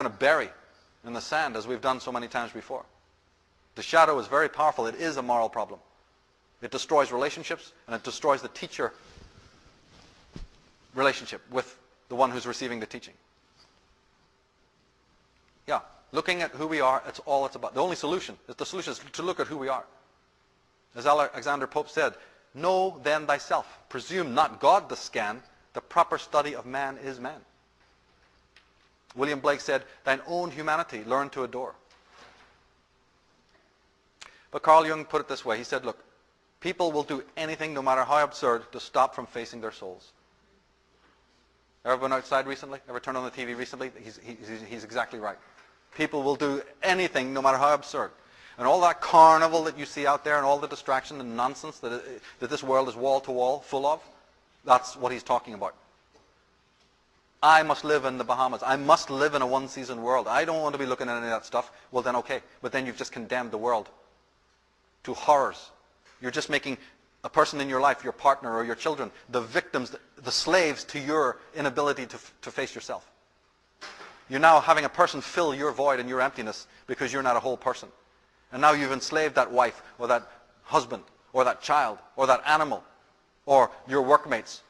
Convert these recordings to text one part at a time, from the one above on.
to bury in the sand as we've done so many times before. The shadow is very powerful. It is a moral problem. It destroys relationships, and it destroys the teacher relationship with the one who's receiving the teaching. Yeah, looking at who we are, it's all it's about. The only solution is to look at who we are. As Alexander Pope said, know then thyself. Presume not God the scan. The proper study of man is man. William Blake said, thine own humanity learn to adore. But Carl Jung put it this way. He said, look, people will do anything, no matter how absurd, to stop from facing their souls. Ever been outside recently? Ever turned on the TV recently? He's exactly right. People will do anything, no matter how absurd. And all that carnival that you see out there and all the distraction and nonsense that this world is wall-to-wall full of, that's what he's talking about. I must live in the Bahamas. I must live in a one-season world. I don't want to be looking at any of that stuff. Well, then okay. But then you've just condemned the world to horrors. You're just making a person in your life, your partner or your children, the victims, the slaves to your inability to face yourself. You're now having a person fill your void and your emptiness because you're not a whole person. And now you've enslaved that wife or that husband or that child or that animal or your workmates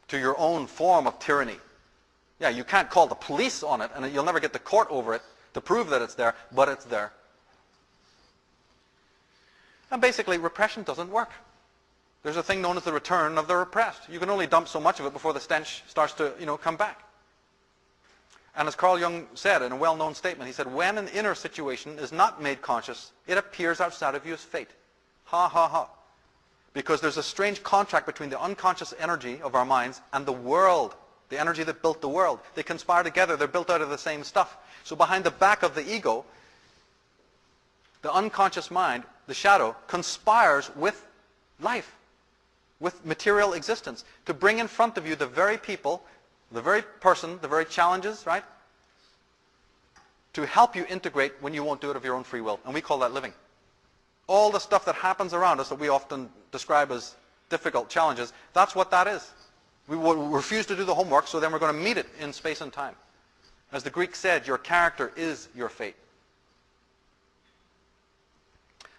to your own form of tyranny. Yeah, you can't call the police on it, and you'll never get the court over it to prove that it's there, but it's there. And basically, repression doesn't work. There's a thing known as the return of the repressed. You can only dump so much of it before the stench starts to, come back. And as Carl Jung said in a well-known statement, he said, when an inner situation is not made conscious, it appears outside of you as fate. Ha, ha, ha. Because there's a strange contract between the unconscious energy of our minds and the world, the energy that built the world. They conspire together. They're built out of the same stuff. So behind the back of the ego, the unconscious mind, the shadow, conspires with life, with material existence, to bring in front of you the very people, the very person, the very challenges, right? To help you integrate when you won't do it of your own free will. And we call that living. All the stuff that happens around us that we often describe as difficult challenges, that's what that is. We will refuse to do the homework, so then we're going to meet it in space and time. As the Greek said, your character is your fate.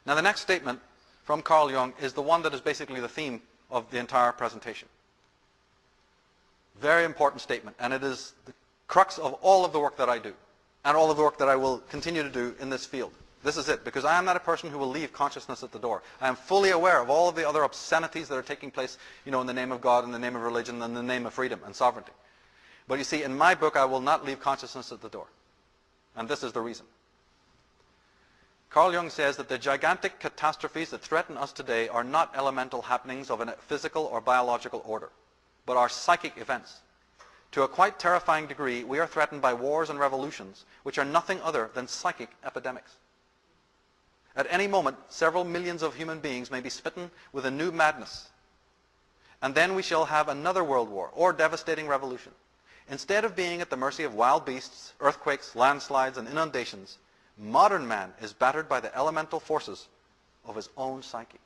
Now the next statement from Carl Jung is the one that is basically the theme of the entire presentation. Very important statement, and it is the crux of all of the work that I do, and all of the work that I will continue to do in this field. This is it, because I am not a person who will leave consciousness at the door. I am fully aware of all of the other obscenities that are taking place, in the name of God, in the name of religion, in the name of freedom and sovereignty. But you see, in my book, I will not leave consciousness at the door. And this is the reason. Carl Jung says that the gigantic catastrophes that threaten us today are not elemental happenings of a physical or biological order, but are psychic events. To a quite terrifying degree, we are threatened by wars and revolutions, which are nothing other than psychic epidemics. At any moment, several millions of human beings may be smitten with a new madness. And then we shall have another world war or devastating revolution. Instead of being at the mercy of wild beasts, earthquakes, landslides, and inundations, modern man is battered by the elemental forces of his own psyche.